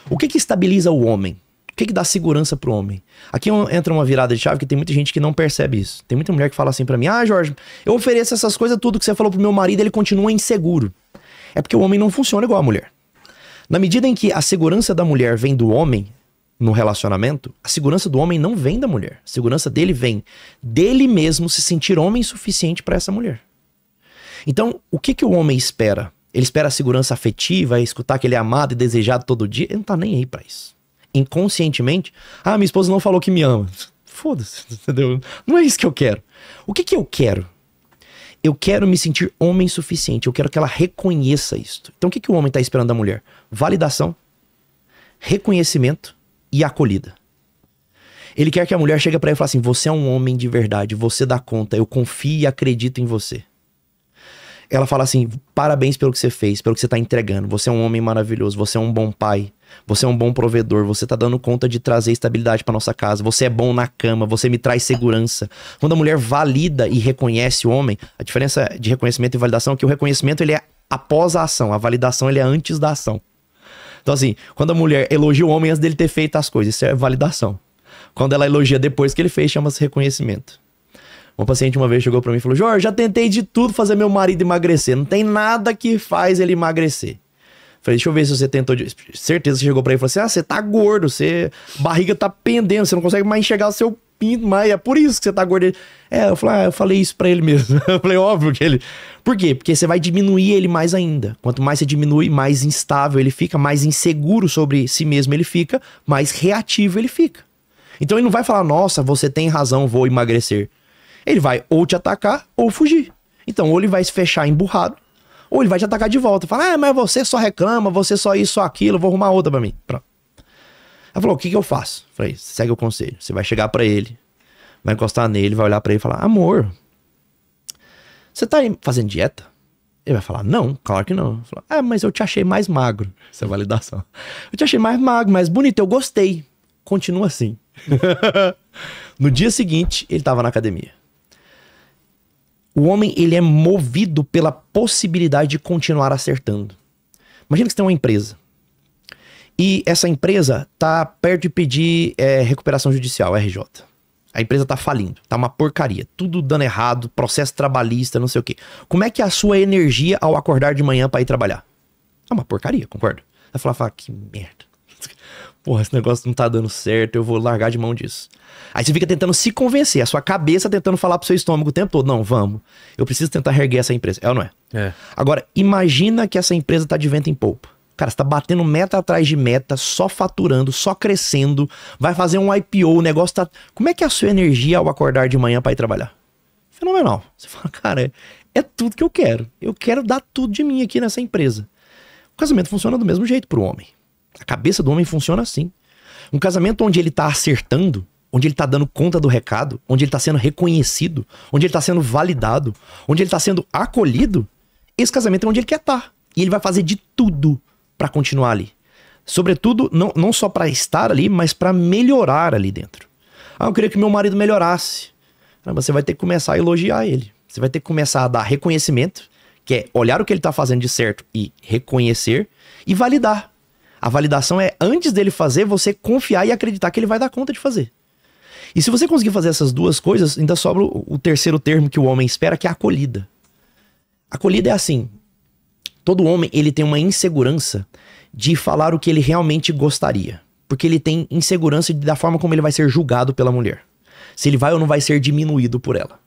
O que que estabiliza o homem? O que que dá segurança pro homem? Aqui entra uma virada de chave que tem muita gente que não percebe isso. Tem muita mulher que fala assim pra mim: ah, Jorge, eu ofereço essas coisas tudo que você falou pro meu marido, ele continua inseguro. É porque o homem não funciona igual a mulher. Na medida em que a segurança da mulher vem do homem no relacionamento, a segurança do homem não vem da mulher. A segurança dele vem dele mesmo se sentir homem suficiente pra essa mulher. Então, o que que o homem espera? Ele espera a segurança afetiva, escutar que ele é amado e desejado todo dia. Ele não tá nem aí pra isso. Inconscientemente, ah, minha esposa não falou que me ama. Foda-se, entendeu? Não é isso que eu quero. O que que eu quero? Eu quero me sentir homem suficiente. Eu quero que ela reconheça isso. Então o que que o homem tá esperando da mulher? Validação, reconhecimento e acolhida. Ele quer que a mulher chegue pra ele e fale assim: você é um homem de verdade, você dá conta, eu confio e acredito em você. Ela fala assim: parabéns pelo que você fez, pelo que você tá entregando. Você é um homem maravilhoso, você é um bom pai, você é um bom provedor, você tá dando conta de trazer estabilidade pra nossa casa, você é bom na cama, você me traz segurança. Quando a mulher valida e reconhece o homem, a diferença de reconhecimento e validação é que o reconhecimento ele é após a ação, a validação ele é antes da ação. Então assim, quando a mulher elogia o homem antes dele ter feito as coisas, isso é validação. Quando ela elogia depois que ele fez, chama-se reconhecimento. Uma paciente uma vez chegou pra mim e falou: Jorge, já tentei de tudo fazer meu marido emagrecer. Não tem nada que faz ele emagrecer. Falei: deixa eu ver se você tentou. Certeza que você chegou pra ele e falou assim: ah, você tá gordo, barriga tá pendendo, você não consegue mais enxergar o seu pinto, mas é por isso que você tá gordo. Eu falei isso pra ele mesmo. Eu falei: óbvio que ele... Por quê? Porque você vai diminuir ele mais ainda. Quanto mais você diminui, mais instável ele fica, mais inseguro sobre si mesmo ele fica, mais reativo ele fica. Então ele não vai falar: nossa, você tem razão, vou emagrecer. Ele vai ou te atacar ou fugir. Então, ou ele vai se fechar emburrado, ou ele vai te atacar de volta. Fala: ah, mas você só reclama, você só isso, só aquilo, vou arrumar outra pra mim. Pronto. Ela falou: o que que eu faço? Falei: segue o conselho. Você vai chegar pra ele, vai encostar nele, vai olhar pra ele e falar: amor, você tá fazendo dieta? Ele vai falar: não, claro que não. Falo: ah, mas eu te achei mais magro. Essa é a validação. Eu te achei mais magro, mais bonito, eu gostei. Continua assim. No dia seguinte, ele tava na academia. O homem, ele é movido pela possibilidade de continuar acertando. Imagina que você tem uma empresa. E essa empresa tá perto de pedir recuperação judicial, RJ. A empresa tá falindo, tá uma porcaria. Tudo dando errado, processo trabalhista, não sei o quê. Como é que é a sua energia ao acordar de manhã pra ir trabalhar? É uma porcaria, concorda? Vai falar: que merda. Porra, esse negócio não tá dando certo, eu vou largar de mão disso. Aí você fica tentando se convencer, a sua cabeça tentando falar pro seu estômago o tempo todo: não, vamos, eu preciso tentar reerguer essa empresa. É ou não é? É. Agora, imagina que essa empresa tá de vento em polpa. Cara, você tá batendo meta atrás de meta, só faturando, só crescendo, vai fazer um IPO, o negócio tá... Como é que é a sua energia ao acordar de manhã pra ir trabalhar? Fenomenal. Você fala: cara, é tudo que eu quero. Eu quero dar tudo de mim aqui nessa empresa. O casamento funciona do mesmo jeito pro homem. A cabeça do homem funciona assim. Um casamento onde ele tá acertando, onde ele tá dando conta do recado, onde ele tá sendo reconhecido, onde ele tá sendo validado, onde ele tá sendo acolhido, esse casamento é onde ele quer estar. E ele vai fazer de tudo pra continuar ali. Sobretudo, não só pra estar ali, mas pra melhorar ali dentro. Ah, eu queria que meu marido melhorasse. Você vai ter que começar a elogiar ele. Você vai ter que começar a dar reconhecimento, que é olhar o que ele tá fazendo de certo e reconhecer e validar. A validação é, antes dele fazer, você confiar e acreditar que ele vai dar conta de fazer. E se você conseguir fazer essas duas coisas, ainda sobra o terceiro termo que o homem espera, que é a acolhida. Acolhida é assim: todo homem, ele tem uma insegurança de falar o que ele realmente gostaria. Porque ele tem insegurança da forma como ele vai ser julgado pela mulher. Se ele vai ou não vai ser diminuído por ela.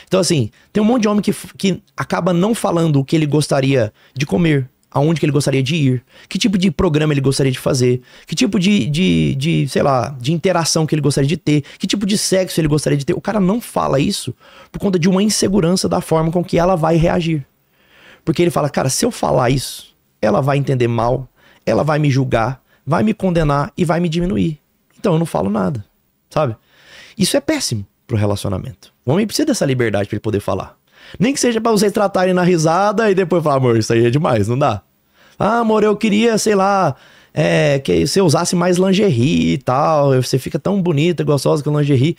Então assim, tem um monte de homem que acaba não falando o que ele gostaria de comer, aonde que ele gostaria de ir, que tipo de programa ele gostaria de fazer, que tipo sei lá, de interação que ele gostaria de ter, que tipo de sexo ele gostaria de ter. O cara não fala isso por conta de uma insegurança da forma com que ela vai reagir. Porque ele fala: cara, se eu falar isso, ela vai entender mal, ela vai me julgar, vai me condenar e vai me diminuir. Então eu não falo nada, sabe? Isso é péssimo pro relacionamento. O homem precisa dessa liberdade pra ele poder falar. Nem que seja pra vocês tratarem na risada e depois falar: amor, isso aí é demais, não dá. Ah, amor, eu queria, sei lá, que você usasse mais lingerie e tal, você fica tão bonita, gostosa com lingerie.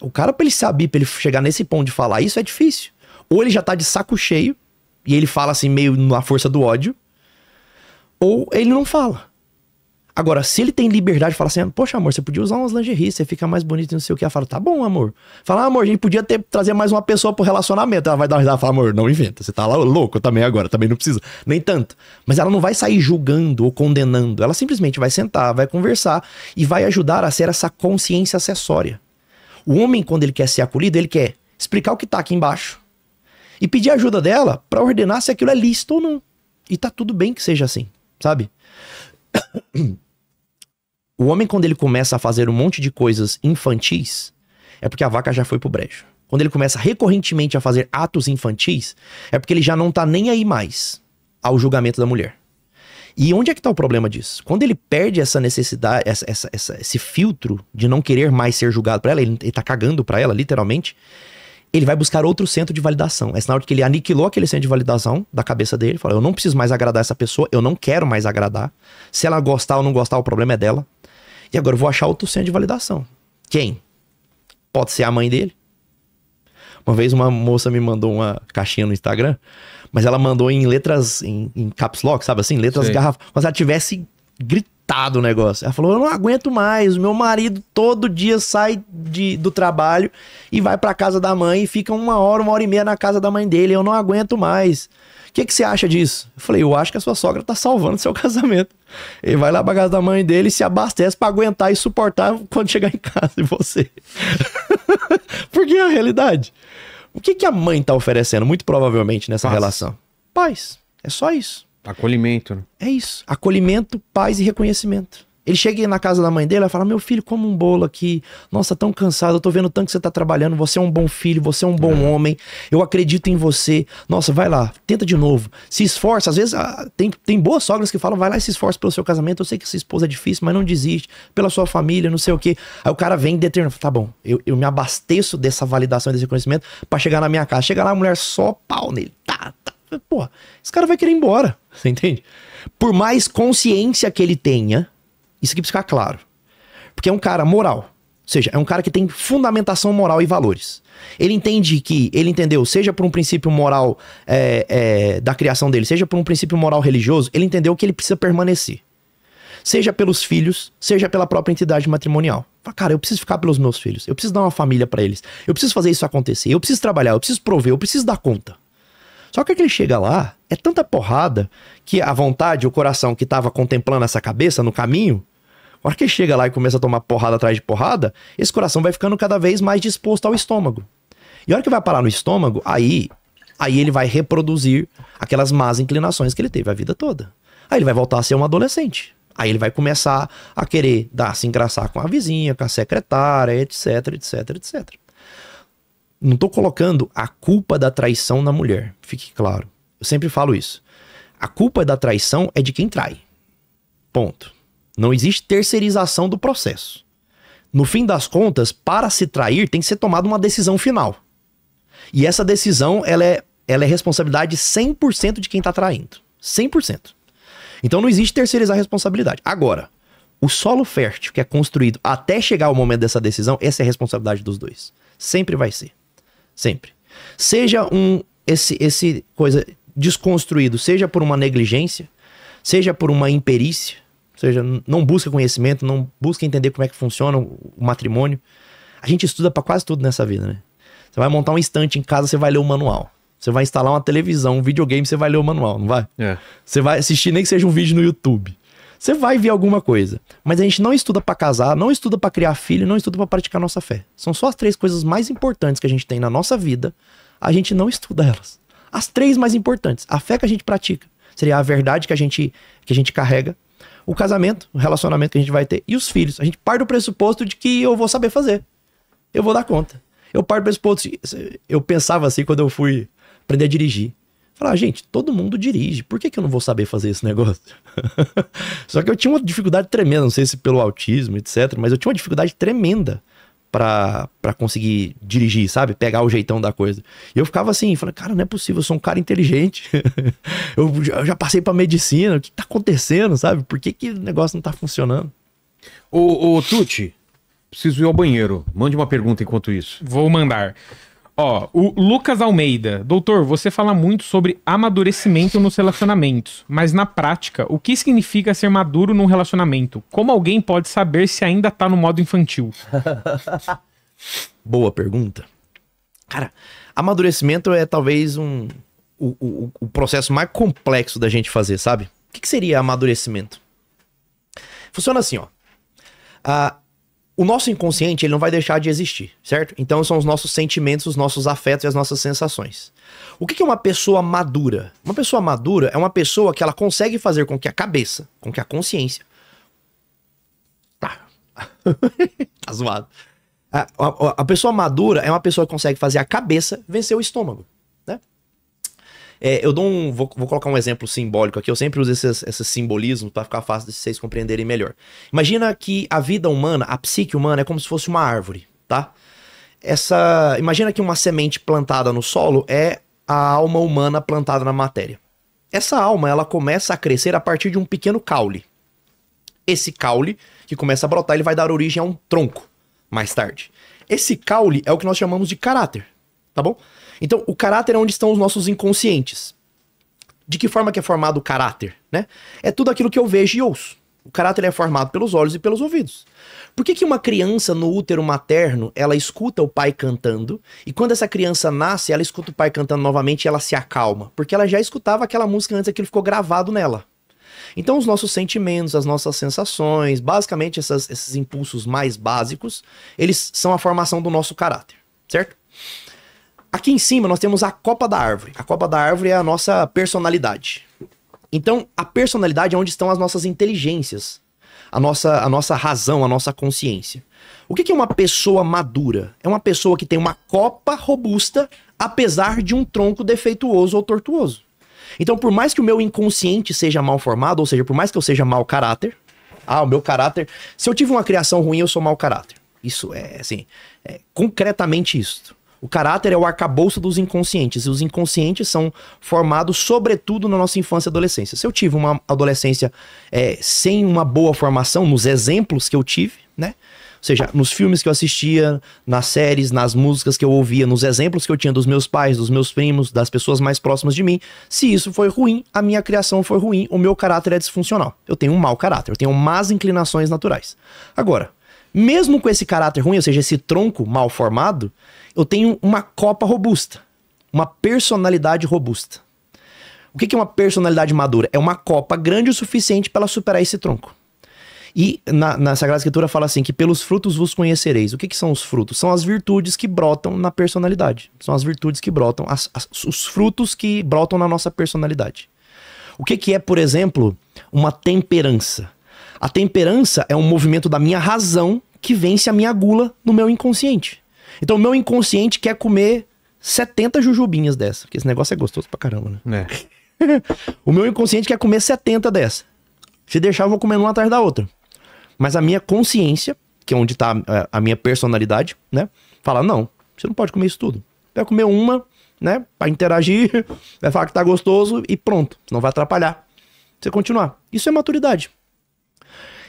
O cara, pra ele saber, pra ele chegar nesse ponto de falar isso, é difícil. Ou ele já tá de saco cheio e ele fala assim, meio na força do ódio, ou ele não fala. Agora, se ele tem liberdade de falar assim, poxa, amor, você podia usar umas lingeries, você fica mais bonito e não sei o que. Ela fala, tá bom, amor. Fala, amor, a gente podia trazer mais uma pessoa pro relacionamento. Ela vai dar uma risada e fala, amor, não inventa. Você tá lá louco também agora, também não precisa. Nem tanto. Mas ela não vai sair julgando ou condenando. Ela simplesmente vai sentar, vai conversar e vai ajudar a ser essa consciência acessória. O homem, quando ele quer ser acolhido, ele quer explicar o que tá aqui embaixo e pedir ajuda dela pra ordenar se aquilo é lícito ou não. E tá tudo bem que seja assim, sabe? O homem, quando ele começa a fazer um monte de coisas infantis, é porque a vaca já foi pro brejo. Quando ele começa recorrentemente a fazer atos infantis, é porque ele já não tá nem aí mais ao julgamento da mulher. E onde é que tá o problema disso? Quando ele perde essa necessidade, esse filtro de não querer mais ser julgado por ela, ele tá cagando pra ela, literalmente, ele vai buscar outro centro de validação. É sinal de que ele aniquilou aquele centro de validação da cabeça dele. Fala, eu não preciso mais agradar essa pessoa, eu não quero mais agradar. Se ela gostar ou não gostar, o problema é dela. E agora eu vou achar outro centro de validação. Quem? Pode ser a mãe dele. Uma vez uma moça me mandou uma caixinha no Instagram, mas ela mandou em letras, em caps lock, sabe assim? Letras garrafas. Como se ela tivesse gritado o negócio. Ela falou, eu não aguento mais, o meu marido todo dia sai do trabalho e vai pra casa da mãe e fica 1 hora e meia na casa da mãe dele. Eu não aguento mais. O que você acha disso? Eu falei, eu acho que a sua sogra tá salvando seu casamento. Ele vai lá pra casa da mãe dele e se abastece pra aguentar e suportar quando chegar em casa e você. Porque é a realidade. O que a mãe tá oferecendo, muito provavelmente, nessa relação? Paz. É só isso. Acolhimento, né? É isso. Acolhimento, paz e reconhecimento. Ele chega na casa da mãe dele e fala, meu filho, come um bolo aqui. Nossa, tão cansado, eu tô vendo o tanto que você tá trabalhando. Você é um bom filho, você é um bom homem. Eu acredito em você. Nossa, vai lá, tenta de novo. Se esforça. Às vezes tem boas sogras que falam, vai lá e se esforça pelo seu casamento. Eu sei que essa esposa é difícil, mas não desiste. Pela sua família, não sei o quê. Aí o cara vem e determina, tá bom, eu me abasteço dessa validação, desse reconhecimento pra chegar na minha casa. Chega lá, a mulher só pau nele. Tá. Porra, esse cara vai querer ir embora. Você entende? Por mais consciência que ele tenha, isso aqui precisa ficar claro. Porque é um cara moral. Ou seja, é um cara que tem fundamentação moral e valores. Ele entendeu, seja por um princípio moral da criação dele, seja por um princípio moral religioso, ele entendeu que ele precisa permanecer. Seja pelos filhos, seja pela própria entidade matrimonial. Cara, eu preciso ficar pelos meus filhos. Eu preciso dar uma família pra eles. Eu preciso fazer isso acontecer. Eu preciso trabalhar, eu preciso prover, eu preciso dar conta. Só que ele chega lá, é tanta porrada que a vontade, o coração que tava contemplando essa cabeça no caminho, a hora que ele chega lá e começa a tomar porrada atrás de porrada, esse coração vai ficando cada vez mais disposto ao estômago. E a hora que vai parar no estômago, aí ele vai reproduzir aquelas más inclinações que ele teve a vida toda. Aí ele vai voltar a ser um adolescente. Aí ele vai começar a querer se engraçar com a vizinha, com a secretária, etc, etc, etc. Não tô colocando a culpa da traição na mulher, fique claro. Eu sempre falo isso. A culpa da traição é de quem trai. Ponto. Não existe terceirização do processo. No fim das contas, para se trair, tem que ser tomada uma decisão final. E essa decisão, ela é responsabilidade 100% de quem tá traindo. 100%. Então não existe terceirizar a responsabilidade. Agora, o solo fértil que é construído até chegar ao momento dessa decisão, essa é a responsabilidade dos dois. Sempre vai ser. Sempre. Seja esse coisa desconstruído, seja por uma negligência, seja por uma imperícia, seja, não busca conhecimento, não busca entender como é que funciona o matrimônio. A gente estuda pra quase tudo nessa vida, né? Você vai montar um estante em casa, você vai ler o manual. Você vai instalar uma televisão, um videogame, você vai ler o manual, não vai? É. Você vai assistir nem que seja um vídeo no YouTube. Você vai ver alguma coisa. Mas a gente não estuda pra casar, não estuda pra criar filho, não estuda pra praticar nossa fé. São só as 3 coisas mais importantes que a gente tem na nossa vida. A gente não estuda elas. As 3 mais importantes. A fé que a gente pratica. Seria a verdade que a gente carrega. O casamento, o relacionamento que a gente vai ter. E os filhos. A gente parte do pressuposto de que eu vou saber fazer. Eu vou dar conta. Eu parto do pressuposto. Eu pensava assim quando eu fui aprender a dirigir. Falar, gente, todo mundo dirige. Por que eu não vou saber fazer esse negócio? Só que eu tinha uma dificuldade tremenda, não sei se pelo autismo, etc. Mas eu tinha uma dificuldade tremenda pra conseguir dirigir, sabe? Pegar o jeitão da coisa. E eu ficava assim, falei, cara, não é possível, eu sou um cara inteligente. eu já passei pra medicina, o que tá acontecendo, sabe? Por que o negócio não tá funcionando? Ô Tuti, preciso ir ao banheiro. Mande uma pergunta enquanto isso. Vou mandar. Ó, o Lucas Almeida. Doutor, você fala muito sobre amadurecimento nos relacionamentos, mas na prática, o que significa ser maduro num relacionamento? Como alguém pode saber se ainda tá no modo infantil? Boa pergunta. Cara, amadurecimento é talvez o processo mais complexo da gente fazer, sabe? O que seria amadurecimento? Funciona assim, ó. O nosso inconsciente, ele não vai deixar de existir, certo? Então são os nossos sentimentos, os nossos afetos e as nossas sensações. O que é uma pessoa madura? Uma pessoa madura é uma pessoa que ela consegue fazer com que a cabeça, com que a consciência... Tá zoado. A pessoa madura é uma pessoa que consegue fazer a cabeça vencer o estômago, né? Eu dou vou colocar um exemplo simbólico aqui. Eu sempre uso esses simbolismos para ficar fácil de vocês compreenderem melhor. Imagina que a vida humana, a psique humana é como se fosse uma árvore, tá? Imagina que uma semente plantada no solo é a alma humana plantada na matéria. Essa alma, ela começa a crescer a partir de um pequeno caule. Esse caule, que começa a brotar, ele vai dar origem a um tronco mais tarde. Esse caule é o que nós chamamos de caráter, tá bom? Então, o caráter é onde estão os nossos inconscientes. De que forma que é formado o caráter, né? É tudo aquilo que eu vejo e ouço. O caráter é formado pelos olhos e pelos ouvidos. Por que uma criança no útero materno, ela escuta o pai cantando, e quando essa criança nasce, ela escuta o pai cantando novamente e ela se acalma? Porque ela já escutava aquela música antes, aquilo ficou gravado nela. Então os nossos sentimentos, as nossas sensações, basicamente esses impulsos mais básicos, eles são a formação do nosso caráter, certo? Aqui em cima nós temos a copa da árvore. A copa da árvore é a nossa personalidade. Então a personalidade é onde estão as nossas inteligências, a nossa razão, a nossa consciência. O que é uma pessoa madura? É uma pessoa que tem uma copa robusta, apesar de um tronco defeituoso ou tortuoso. Então, por mais que o meu inconsciente seja mal formado, ou seja, por mais que eu seja mau caráter, o meu caráter... Se eu tive uma criação ruim, eu sou mau caráter. Isso é, assim, concretamente isso. O caráter é o arcabouço dos inconscientes, e os inconscientes são formados, sobretudo, na nossa infância e adolescência. Se eu tive uma adolescência sem uma boa formação, nos exemplos que eu tive, né? Ou seja, nos filmes que eu assistia, nas séries, nas músicas que eu ouvia, nos exemplos que eu tinha dos meus pais, dos meus primos, das pessoas mais próximas de mim, se isso foi ruim, a minha criação foi ruim, o meu caráter é disfuncional. Eu tenho um mau caráter, eu tenho más inclinações naturais. Agora, mesmo com esse caráter ruim, ou seja, esse tronco mal formado, eu tenho uma copa robusta, uma personalidade robusta. O que é uma personalidade madura? É uma copa grande o suficiente para ela superar esse tronco. E na Sagrada Escritura fala assim, que pelos frutos vos conhecereis. O que são os frutos? São as virtudes que brotam na personalidade. São as virtudes que brotam, os frutos que brotam na nossa personalidade. O que é, por exemplo, uma temperança? A temperança é um movimento da minha razão que vence a minha gula no meu inconsciente. Então o meu inconsciente quer comer 70 jujubinhas dessa, porque esse negócio é gostoso pra caramba, né? O meu inconsciente quer comer 70 dessa. Se deixar, eu vou comendo uma atrás da outra. Mas a minha consciência, que é onde tá a minha personalidade, né? Fala, não, você não pode comer isso tudo. Vai comer uma, né? Pra interagir, vai falar que tá gostoso e pronto. Não vai atrapalhar. Você continuar. Isso é maturidade.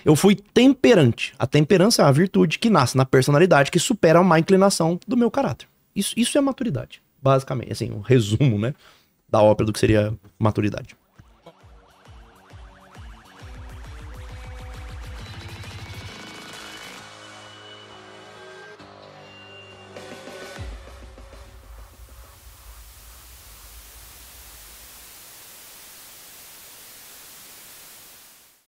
Eu fui temperante. A temperança é uma virtude que nasce na personalidade, que supera a má inclinação do meu caráter. Isso é maturidade. Basicamente, assim, um resumo, né? Da ópera do que seria maturidade.